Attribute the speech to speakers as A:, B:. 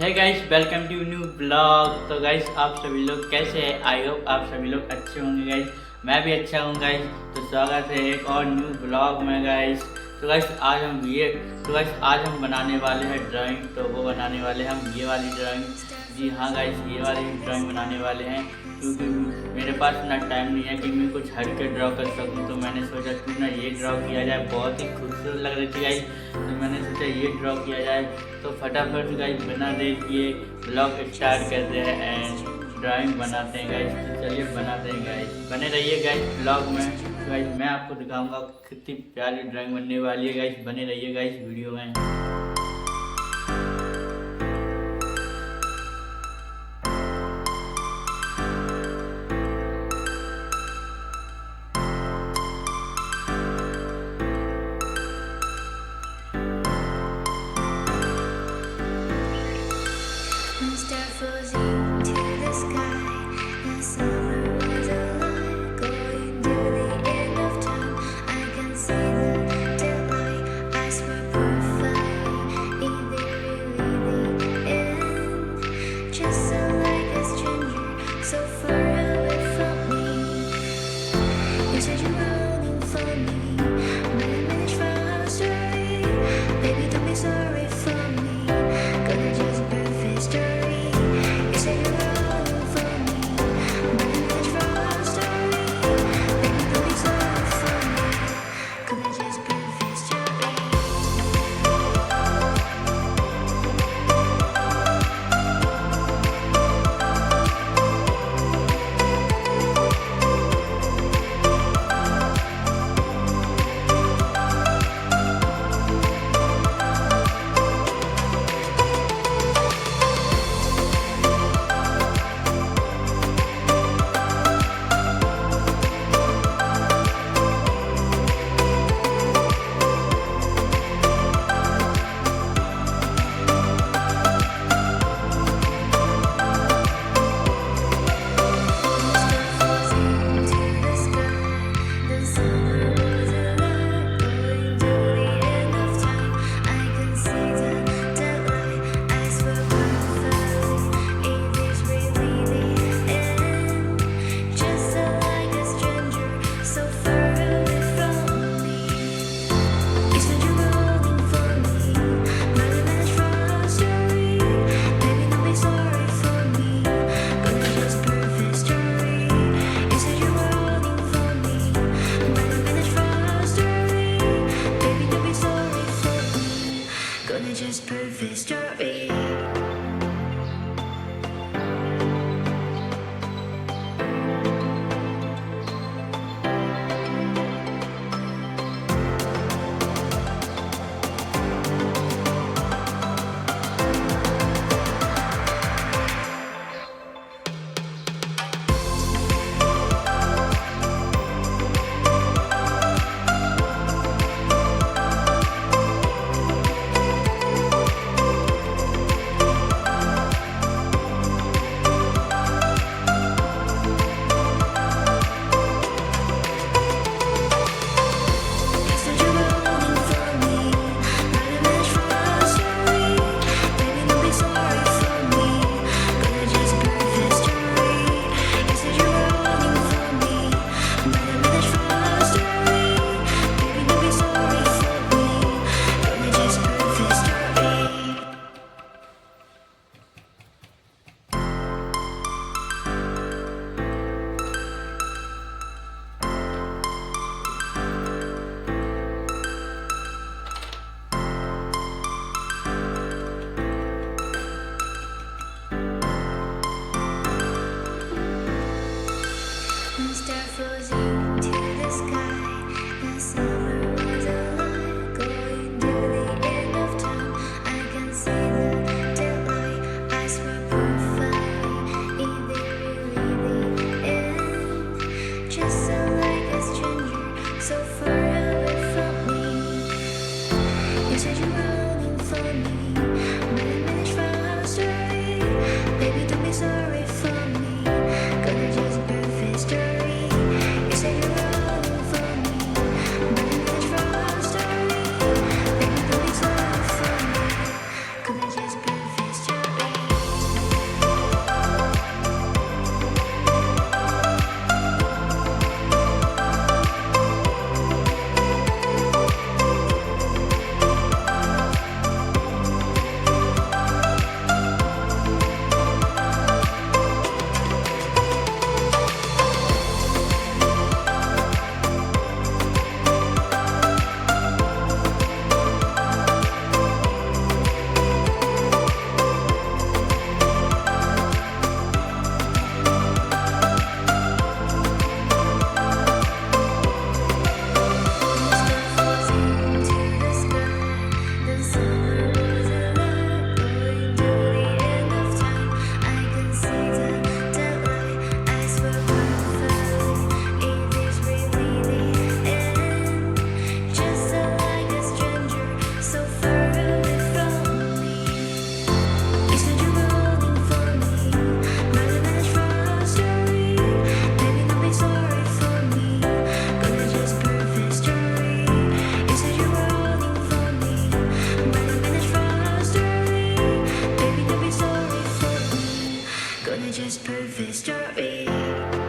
A: है guys, welcome to new blog. तो guys, आप सभी लोग कैसे हैं? आई होप आप सभी लोग अच्छे होंगे गाइस। मैं भी अच्छा हूँ गाइस। तो स्वागत है एक और न्यू ब्लॉग में गाइस। तो गाइस आज हम बनाने वाले हैं ड्राइंग। तो वो बनाने वाले हैं हम ये वाली ड्राइंग। जी हाँ गाइस, ये वाली ड्राइंग बनाने वाले हैं क्योंकि मेरे पास इतना टाइम नहीं है कि मैं कुछ हट के ड्रॉ कर सकूँ। तो मैंने सोचा क्यों ना ये ड्रॉ किया जाए। बहुत ही खूबसूरत लग रही थी गाइस, तो मैंने सोचा ये ड्रॉ किया जाए। तो फटाफट गाइस बिना देर किए ब्लॉग स्टार्ट करते हैं एंड ड्राइंग बनाते हैं गाइस। तो चलिए बनाते हैं गाइस, बने रहिए गाइस ब्लॉग में। तो गाइस मैं आपको दिखाऊंगा कितनी प्यारी ड्राइंग बनने वाली है गाइस। बने रहिए गाइस वीडियो में।
B: Star falls into the sky. The summer was alive, going to the end of time. I can see the daylight. Eyes were perfect. Is it really the end? Just so like a stranger, so far away from me. You said you're running for me, but I managed for our story. Baby, don't be sorry for me. Gonna just perfect story. You said you're running for me, but I managed for our story. Baby, don't be sorry for me. Gonna just perfect story. Just perfect story. just perfect story.